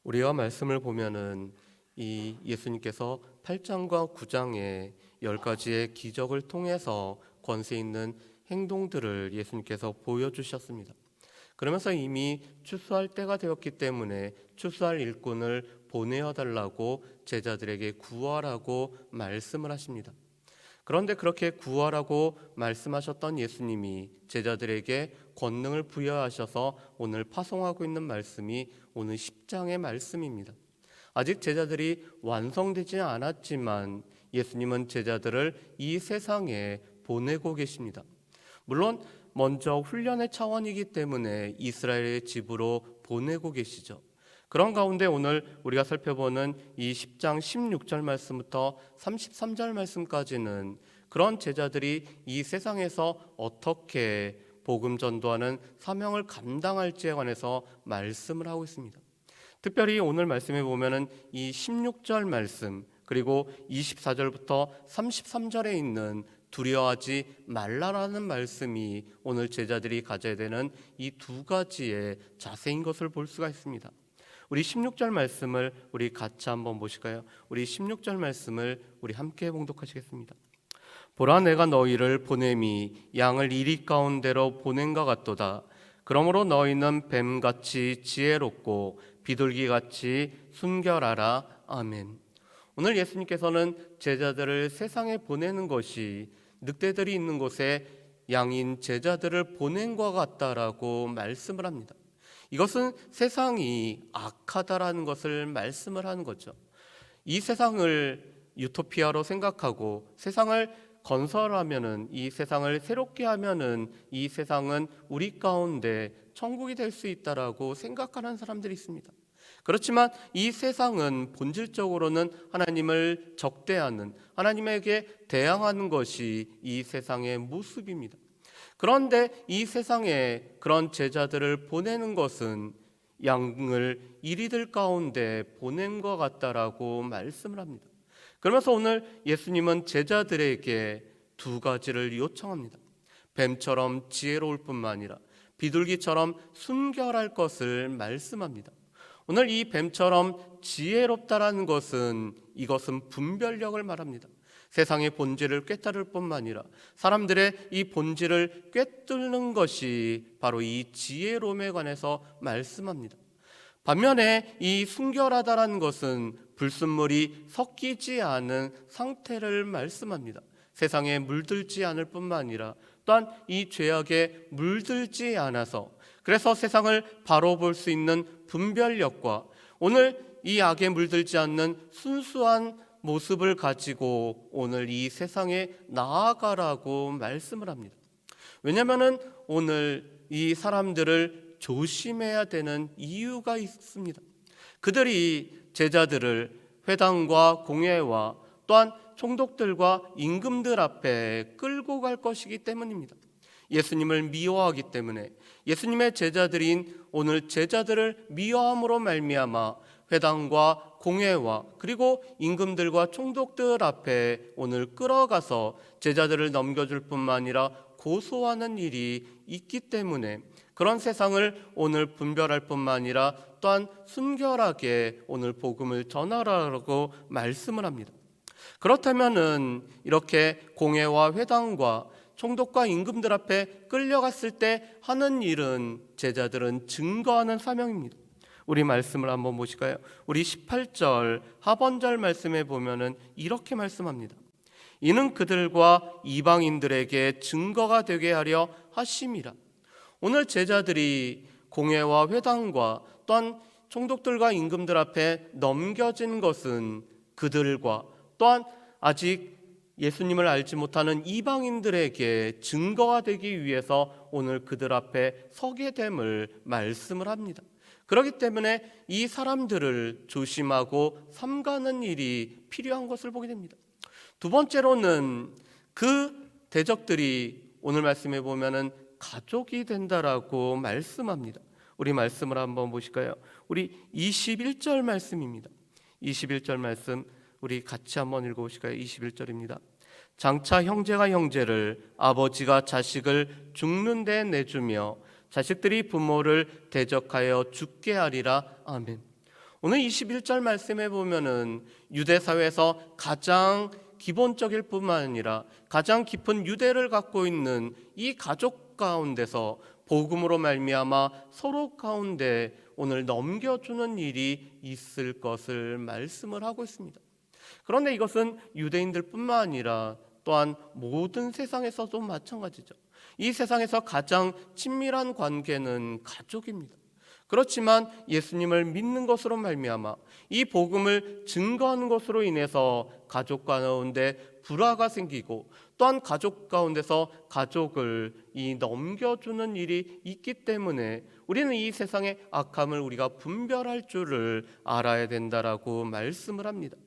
우리가 말씀을 보면은 이 예수님께서 8장과 9장의 10가지의 기적을 통해서 권세 있는 행동들을 예수님께서 보여주셨습니다. 그러면서 이미 추수할 때가 되었기 때문에 추수할 일꾼을 보내어 달라고 제자들에게 구하라고 말씀을 하십니다. 그런데 그렇게 구하라고 말씀하셨던 예수님이 제자들에게 권능을 부여하셔서 오늘 파송하고 있는 말씀이 오늘 10장의 말씀입니다. 아직 제자들이 완성되지 않았지만 예수님은 제자들을 이 세상에 보내고 계십니다. 물론 먼저 훈련의 차원이기 때문에 이스라엘의 집으로 보내고 계시죠. 그런 가운데 오늘 우리가 살펴보는 이 10장 16절 말씀부터 33절 말씀까지는 그런 제자들이 이 세상에서 어떻게 복음 전도하는 사명을 감당할지에 관해서 말씀을 하고 있습니다. 특별히 오늘 말씀에 보면은 이 16절 말씀 그리고 24절부터 33절에 있는 두려워하지 말라라는 말씀이 오늘 제자들이 가져야 되는 이 두 가지의 자세인 것을 볼 수가 있습니다. 우리 16절 말씀을 우리 같이 한번 보실까요? 우리 16절 말씀을 우리 함께 봉독하시겠습니다. 보라, 내가 너희를 보냄이 양을 이리 가운데로 보낸 것 같도다. 그러므로 너희는 뱀같이 지혜롭고 비둘기같이 순결하라. 아멘. 오늘 예수님께서는 제자들을 세상에 보내는 것이 늑대들이 있는 곳에 양인 제자들을 보낸 것 같다라고 말씀을 합니다. 이것은 세상이 악하다라는 것을 말씀을 하는 거죠. 이 세상을 유토피아로 생각하고 세상을 건설하면은, 이 세상을 새롭게 하면은 이 세상은 우리 가운데 천국이 될 수 있다라고 생각하는 사람들이 있습니다. 그렇지만 이 세상은 본질적으로는 하나님을 적대하는, 하나님에게 대항하는 것이 이 세상의 모습입니다. 그런데 이 세상에 그런 제자들을 보내는 것은 양을 이리들 가운데 보낸 것 같다라고 말씀을 합니다. 그러면서 오늘 예수님은 제자들에게 두 가지를 요청합니다. 뱀처럼 지혜로울 뿐만 아니라 비둘기처럼 순결할 것을 말씀합니다. 오늘 이 뱀처럼 지혜롭다라는 것은, 이것은 분별력을 말합니다. 세상의 본질을 꿰뚫을 뿐만 아니라 사람들의 이 본질을 꿰뚫는 것이 바로 이 지혜로움에 관해서 말씀합니다. 반면에 이 순결하다라는 것은 불순물이 섞이지 않은 상태를 말씀합니다. 세상에 물들지 않을 뿐만 아니라 또한 이 죄악에 물들지 않아서, 그래서 세상을 바로 볼 수 있는 분별력과 오늘 이 악에 물들지 않는 순수한 모습을 가지고 오늘 이 세상에 나아가라고 말씀을 합니다. 왜냐하면 오늘 이 사람들을 조심해야 되는 이유가 있습니다. 그들이 제자들을 회당과 공회와 또한 총독들과 임금들 앞에 끌고 갈 것이기 때문입니다. 예수님을 미워하기 때문에 예수님의 제자들인 오늘 제자들을 미워함으로 말미암아 회당과 공회와 그리고 임금들과 총독들 앞에 오늘 끌어가서 제자들을 넘겨줄 뿐만 아니라 고소하는 일이 있기 때문에 그런 세상을 오늘 분별할 뿐만 아니라 또한 순결하게 오늘 복음을 전하라고 말씀을 합니다. 그렇다면은 이렇게 공회와 회당과 총독과 임금들 앞에 끌려갔을 때 하는 일은, 제자들은 증거하는 사명입니다. 우리 말씀을 한번 보실까요? 우리 18절 하반절 말씀에 보면은 이렇게 말씀합니다. 이는 그들과 이방인들에게 증거가 되게 하려 하심이라. 오늘 제자들이 공회와 회당과 또한 총독들과 임금들 앞에 넘겨진 것은 그들과 또한 아직 예수님을 알지 못하는 이방인들에게 증거가 되기 위해서 오늘 그들 앞에 서게 됨을 말씀을 합니다. 그렇기 때문에 이 사람들을 조심하고 삼가는 일이 필요한 것을 보게 됩니다. 두 번째로는 그 대적들이 오늘 말씀에 보면은 가족이 된다라고 말씀합니다. 우리 말씀을 한번 보실까요? 우리 21절 말씀입니다. 21절 말씀 우리 같이 한번 읽어보실까요? 21절입니다. 장차 형제가 형제를, 아버지가 자식을 죽는 데 내주며 자식들이 부모를 대적하여 죽게 하리라. 아멘. 오늘 21절 말씀에 보면은 유대 사회에서 가장 기본적일 뿐만 아니라 가장 깊은 유대를 갖고 있는 이 가족 가운데서 복음으로 말미암아 서로 가운데 오늘 넘겨주는 일이 있을 것을 말씀을 하고 있습니다. 그런데 이것은 유대인들뿐만 아니라 또한 모든 세상에서도 마찬가지죠. 이 세상에서 가장 친밀한 관계는 가족입니다. 그렇지만 예수님을 믿는 것으로 말미암아 이 복음을 증거하는 것으로 인해서 가족 가운데 불화가 생기고 또한 가족 가운데서 가족을 넘겨주는 일이 있기 때문에 우리는 이 세상의 악함을 우리가 분별할 줄을 알아야 된다라고 말씀을 합니다.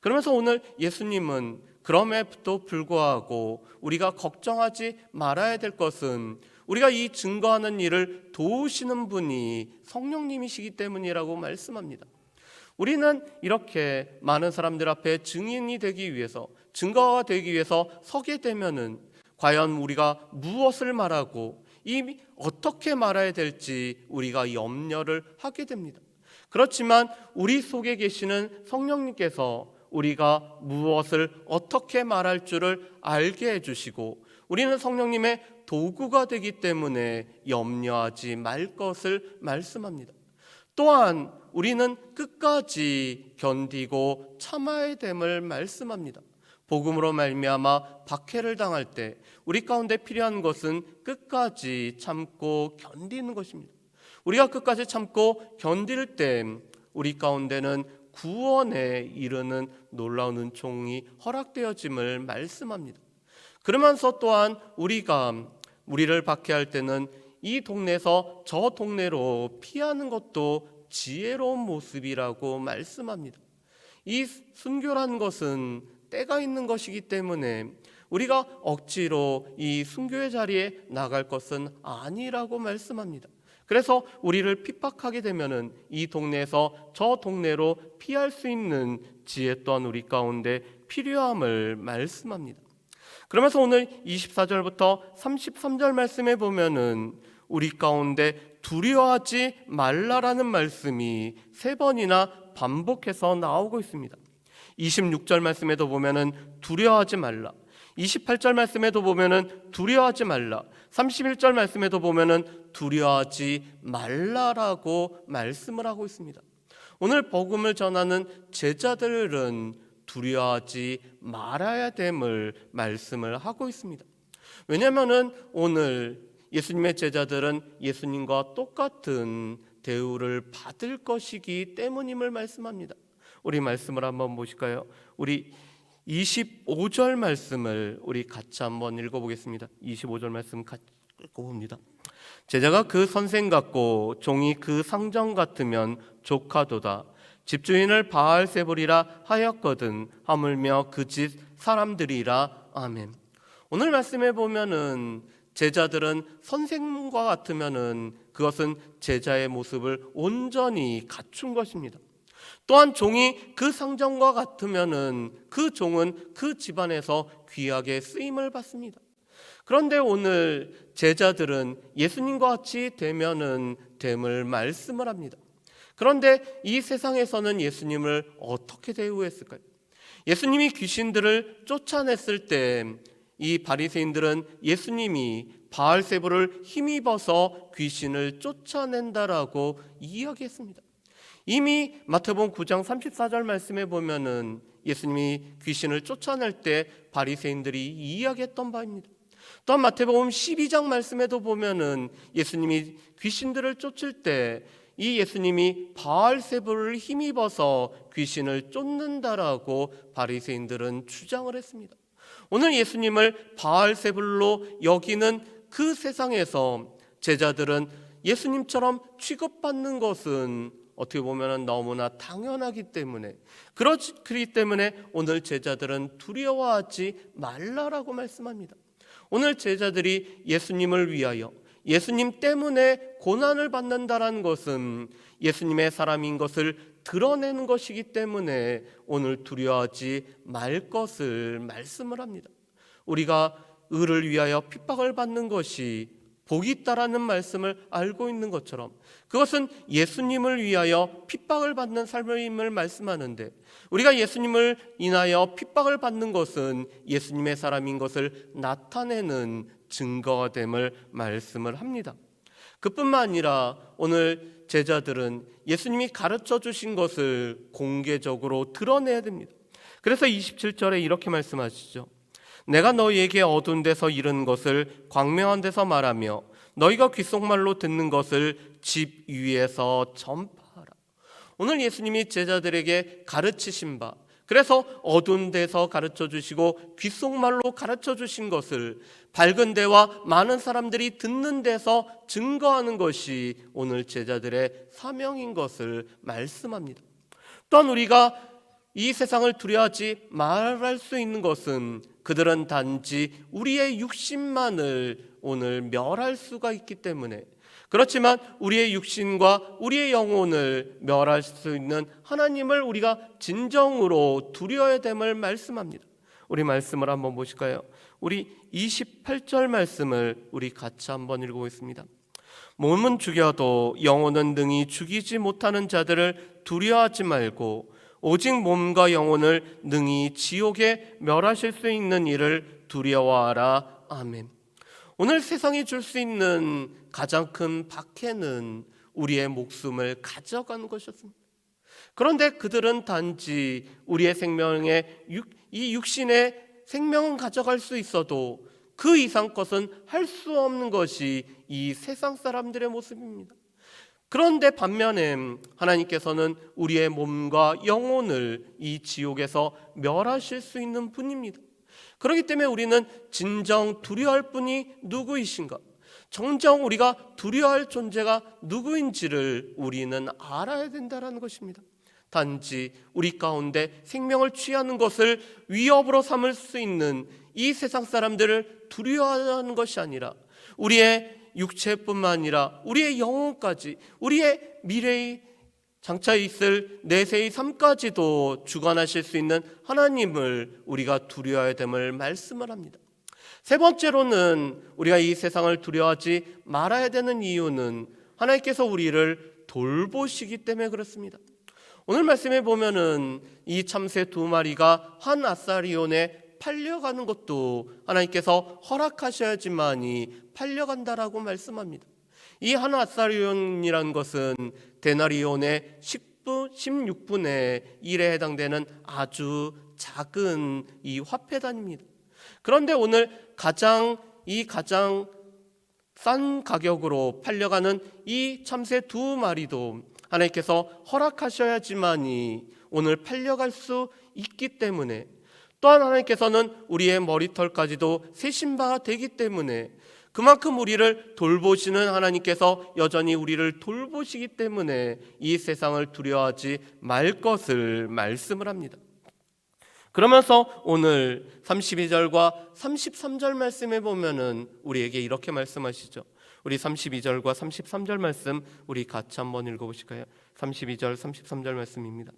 그러면서 오늘 예수님은 그럼에도 불구하고 우리가 걱정하지 말아야 될 것은 우리가 이 증거하는 일을 도우시는 분이 성령님이시기 때문이라고 말씀합니다. 우리는 이렇게 많은 사람들 앞에 증인이 되기 위해서, 증거가 되기 위해서 서게 되면은 과연 우리가 무엇을 말하고 어떻게 말해야 될지 우리가 염려를 하게 됩니다. 그렇지만 우리 속에 계시는 성령님께서 우리가 무엇을 어떻게 말할 줄을 알게 해주시고 우리는 성령님의 도구가 되기 때문에 염려하지 말 것을 말씀합니다. 또한 우리는 끝까지 견디고 참아야 됨을 말씀합니다. 복음으로 말미암아 박해를 당할 때 우리 가운데 필요한 것은 끝까지 참고 견디는 것입니다. 우리가 끝까지 참고 견딜 때 우리 가운데는 구원에 이르는 놀라운 은총이 허락되어짐을 말씀합니다. 그러면서 또한 우리를 박해할 때는 이 동네에서 저 동네로 피하는 것도 지혜로운 모습이라고 말씀합니다. 이 순교라는 것은 때가 있는 것이기 때문에 우리가 억지로 이 순교의 자리에 나갈 것은 아니라고 말씀합니다. 그래서 우리를 핍박하게 되면은 이 동네에서 저 동네로 피할 수 있는 지혜 또한 우리 가운데 필요함을 말씀합니다. 그러면서 오늘 24절부터 33절 말씀에 보면은 우리 가운데 두려워하지 말라라는 말씀이 3번이나 반복해서 나오고 있습니다. 26절 말씀에도 보면은 두려워하지 말라. 28절 말씀에도 보면은 두려워하지 말라. 31절 말씀에도 보면은 두려워하지 말라라고 말씀을 하고 있습니다. 오늘 복음을 전하는 제자들은 두려워하지 말아야 됨을 말씀을 하고 있습니다. 왜냐하면 오늘 예수님의 제자들은 예수님과 똑같은 대우를 받을 것이기 때문임을 말씀합니다. 우리 말씀을 한번 보실까요? 우리 25절 말씀을 우리 같이 한번 읽어보겠습니다. 25절 말씀 같이 읽어봅니다. 제자가 그 선생 같고 종이 그 상정 같으면 족하도다. 집주인을 바알세불이라 하였거든 하물며 그 집 사람들이라. 아멘. 오늘 말씀에 보면은 제자들은 선생과 같으면은 그것은 제자의 모습을 온전히 갖춘 것입니다. 또한 종이 그 상정과 같으면은 그 종은 그 집안에서 귀하게 쓰임을 받습니다. 그런데 오늘 제자들은 예수님과 같이 되면은 됨을 말씀을 합니다. 그런데 이 세상에서는 예수님을 어떻게 대우했을까요? 예수님이 귀신들을 쫓아냈을 때 이 바리새인들은 예수님이 바알세불을 힘입어서 귀신을 쫓아낸다라고 이야기했습니다. 이미 마태복음 9장 34절 말씀에 보면은 예수님이 귀신을 쫓아낼 때 바리새인들이 이야기했던 바입니다. 또한 마태복음 12장 말씀에도 보면은 예수님이 귀신들을 쫓을 때 이 예수님이 바알세불을 힘입어서 귀신을 쫓는다라고 바리새인들은 주장을 했습니다. 오늘 예수님을 바알세불로 여기는 그 세상에서 제자들은 예수님처럼 취급받는 것은 어떻게 보면 너무나 당연하기 때문에 그렇기 때문에 오늘 제자들은 두려워하지 말라라고 말씀합니다. 오늘 제자들이 예수님을 위하여 예수님 때문에 고난을 받는다라는 것은 예수님의 사람인 것을 드러내는 것이기 때문에 오늘 두려워하지 말 것을 말씀을 합니다. 우리가 의를 위하여 핍박을 받는 것이 복이 있다라는 말씀을 알고 있는 것처럼 그것은 예수님을 위하여 핍박을 받는 삶임을 말씀하는데, 우리가 예수님을 인하여 핍박을 받는 것은 예수님의 사람인 것을 나타내는 증거가 됨을 말씀을 합니다. 그뿐만 아니라 오늘 제자들은 예수님이 가르쳐 주신 것을 공개적으로 드러내야 됩니다. 그래서 27절에 이렇게 말씀하시죠. 내가 너희에게 어두운 데서 이른 것을 광명한 데서 말하며 너희가 귓속말로 듣는 것을 집 위에서 전파하라. 오늘 예수님이 제자들에게 가르치신 바, 그래서 어두운 데서 가르쳐 주시고 귓속말로 가르쳐 주신 것을 밝은 데와 많은 사람들이 듣는 데서 증거하는 것이 오늘 제자들의 사명인 것을 말씀합니다. 또한 우리가 이 세상을 두려워하지 말할 수 있는 것은 그들은 단지 우리의 육신만을 오늘 멸할 수가 있기 때문에, 그렇지만 우리의 육신과 우리의 영혼을 멸할 수 있는 하나님을 우리가 진정으로 두려워야 됨을 말씀합니다. 우리 말씀을 한번 보실까요? 우리 28절 말씀을 우리 같이 한번 읽어보겠습니다. 몸은 죽여도 영혼은 능히 죽이지 못하는 자들을 두려워하지 말고 오직 몸과 영혼을 능히 지옥에 멸하실 수 있는 이를 두려워하라. 아멘. 오늘 세상이 줄 수 있는 가장 큰 박해는 우리의 목숨을 가져가는 것이었습니다. 그런데 그들은 단지 우리의 생명의 이 육신의 생명은 가져갈 수 있어도 그 이상 것은 할 수 없는 것이 이 세상 사람들의 모습입니다. 그런데 반면에 하나님께서는 우리의 몸과 영혼을 이 지옥에서 멸하실 수 있는 분입니다. 그렇기 때문에 우리는 진정 두려워할 분이 누구이신가, 정정 우리가 두려워할 존재가 누구인지를 우리는 알아야 된다는 것입니다. 단지 우리 가운데 생명을 취하는 것을 위협으로 삼을 수 있는 이 세상 사람들을 두려워하는 것이 아니라 우리의 육체뿐만 아니라 우리의 영혼까지, 우리의 미래의 장차 있을 내세의 삶까지도 주관하실 수 있는 하나님을 우리가 두려워해야 됨을 말씀을 합니다. 세 번째로는 우리가 이 세상을 두려워하지 말아야 되는 이유는 하나님께서 우리를 돌보시기 때문에 그렇습니다. 오늘 말씀에 보면은 이 참새 두 마리가 한 아사리온에 팔려가는 것도 하나님께서 허락하셔야지만이 팔려간다라고 말씀합니다. 이 한 아사리온이라는 것은 데나리온의 16분의 1에 해당되는 아주 작은 이 화폐단입니다. 그런데 오늘 가장 싼 가격으로 팔려가는 이 참새 두 마리도 하나님께서 허락하셔야지만이 오늘 팔려갈 수 있기 때문에, 또한 하나님께서는 우리의 머리털까지도 세신 바가 되기 때문에 그만큼 우리를 돌보시는 하나님께서 여전히 우리를 돌보시기 때문에 이 세상을 두려워하지 말 것을 말씀을 합니다. 그러면서 오늘 32절과 33절 말씀에 보면은 우리에게 이렇게 말씀하시죠. 우리 32절과 33절 말씀 우리 같이 한번 읽어보실까요? 32절 33절 말씀입니다.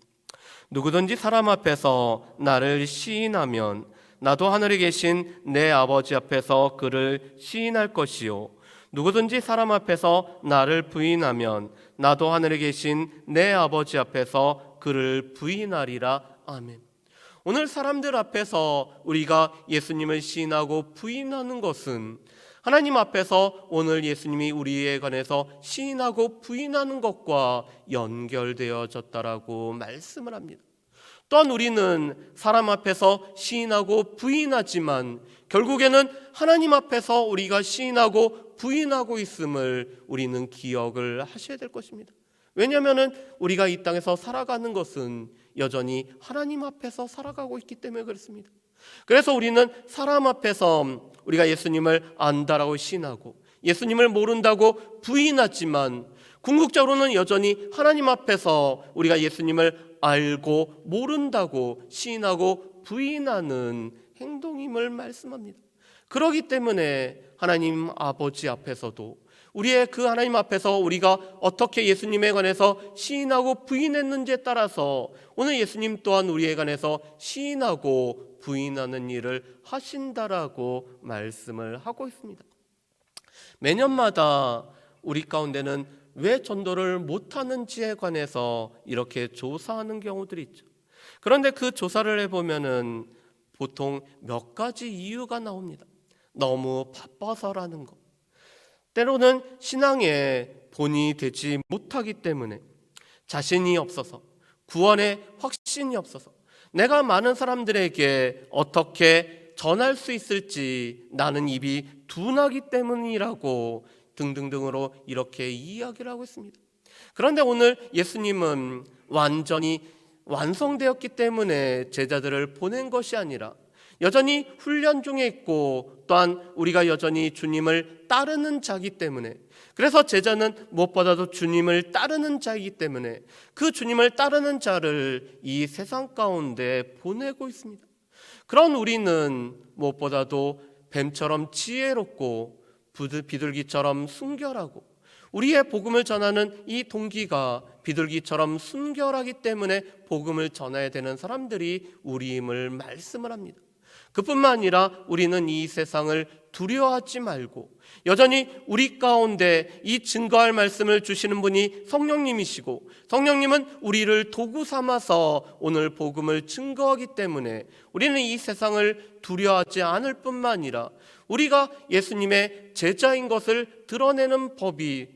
누구든지 사람 앞에서 나를 시인하면 나도 하늘에 계신 내 아버지 앞에서 그를 시인할 것이요, 누구든지 사람 앞에서 나를 부인하면 나도 하늘에 계신 내 아버지 앞에서 그를 부인하리라. 아멘. 오늘 사람들 앞에서 우리가 예수님을 시인하고 부인하는 것은 하나님 앞에서 오늘 예수님이 우리에 관해서 시인하고 부인하는 것과 연결되어졌다라고 말씀을 합니다. 또한 우리는 사람 앞에서 시인하고 부인하지만 결국에는 하나님 앞에서 우리가 시인하고 부인하고 있음을 우리는 기억을 하셔야 될 것입니다. 왜냐하면 우리가 이 땅에서 살아가는 것은 여전히 하나님 앞에서 살아가고 있기 때문에 그렇습니다. 그래서 우리는 사람 앞에서 우리가 예수님을 안다라고 시인하고 예수님을 모른다고 부인하지만 궁극적으로는 여전히 하나님 앞에서 우리가 예수님을 알고 모른다고 시인하고 부인하는 행동임을 말씀합니다. 그렇기 때문에 하나님 아버지 앞에서도 우리의 그 하나님 앞에서 우리가 어떻게 예수님에 관해서 시인하고 부인했는지에 따라서 오늘 예수님 또한 우리에 관해서 시인하고 부인하는 일을 하신다라고 말씀을 하고 있습니다. 매년마다 우리 가운데는 왜 전도를 못하는지에 관해서 이렇게 조사하는 경우들이 있죠. 그런데 그 조사를 해보면은 보통 몇 가지 이유가 나옵니다. 너무 바빠서라는 것, 때로는 신앙에 본이 되지 못하기 때문에, 자신이 없어서, 구원의 확신이 없어서, 내가 많은 사람들에게 어떻게 전할 수 있을지 나는 입이 둔하기 때문이라고 등등등으로 이렇게 이야기를 하고 있습니다. 그런데 오늘 예수님은 완전히 완성되었기 때문에 제자들을 보낸 것이 아니라 여전히 훈련 중에 있고, 또한 우리가 여전히 주님을 따르는 자이기 때문에, 그래서 제자는 무엇보다도 주님을 따르는 자이기 때문에 그 주님을 따르는 자를 이 세상 가운데 보내고 있습니다. 그런 우리는 무엇보다도 뱀처럼 지혜롭고 비둘기처럼 순결하고, 우리의 복음을 전하는 이 동기가 비둘기처럼 순결하기 때문에 복음을 전해야 되는 사람들이 우리임을 말씀을 합니다. 그뿐만 아니라 우리는 이 세상을 두려워하지 말고 여전히 우리 가운데 이 증거할 말씀을 주시는 분이 성령님이시고, 성령님은 우리를 도구 삼아서 오늘 복음을 증거하기 때문에 우리는 이 세상을 두려워하지 않을 뿐만 아니라 우리가 예수님의 제자인 것을 드러내는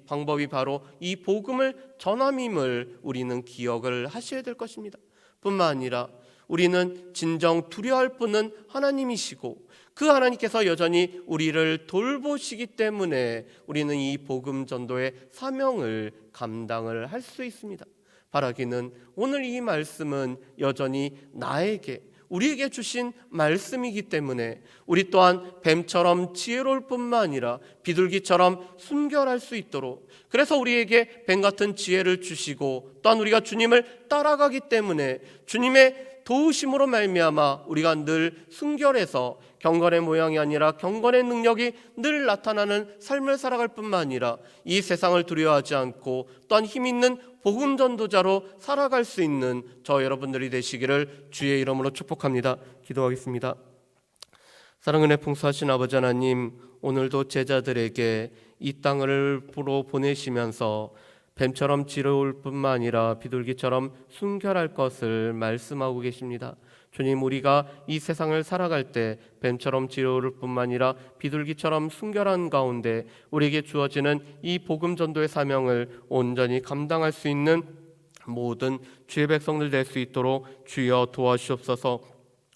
방법이 바로 이 복음을 전함임을 우리는 기억을 하셔야 될 것입니다. 뿐만 아니라 우리는 진정 두려워할 분은 하나님이시고 그 하나님께서 여전히 우리를 돌보시기 때문에 우리는 이 복음 전도의 사명을 감당을 할 수 있습니다. 바라기는 오늘 이 말씀은 여전히 우리에게 주신 말씀이기 때문에 우리 또한 뱀처럼 지혜로울 뿐만 아니라 비둘기처럼 순결할 수 있도록, 그래서 우리에게 뱀 같은 지혜를 주시고, 또한 우리가 주님을 따라가기 때문에 주님의 도우심으로 말미암아 우리가 늘 순결해서 경건의 모양이 아니라 경건의 능력이 늘 나타나는 삶을 살아갈 뿐만 아니라 이 세상을 두려워하지 않고 또한 힘 있는 복음 전도자로 살아갈 수 있는 저 여러분들이 되시기를 주의 이름으로 축복합니다. 기도하겠습니다. 사랑은혜 풍성하신 아버지 하나님, 오늘도 제자들에게 이 땅을 보내시면서 뱀처럼 지혜로울 뿐만 아니라 비둘기처럼 순결할 것을 말씀하고 계십니다. 주님, 우리가 이 세상을 살아갈 때 뱀처럼 지혜로울 뿐만 아니라 비둘기처럼 순결한 가운데 우리에게 주어지는 이 복음 전도의 사명을 온전히 감당할 수 있는 모든 주의 백성들 될 수 있도록 주여 도와주옵소서.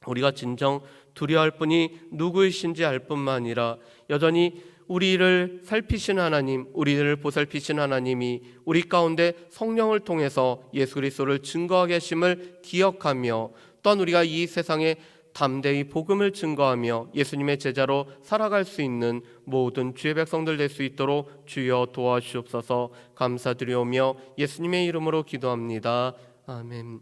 우리가 진정 두려워할 분이 누구이신지 알 뿐만 아니라 여전히 우리를 살피신 하나님, 우리를 보살피신 하나님이 우리 가운데 성령을 통해서 예수 그리스도를 증거하게 하심을 기억하며, 또한 우리가 이 세상에 담대히 복음을 증거하며 예수님의 제자로 살아갈 수 있는 모든 주의 백성들 될 수 있도록 주여 도와주옵소서. 감사드리오며 예수님의 이름으로 기도합니다. 아멘.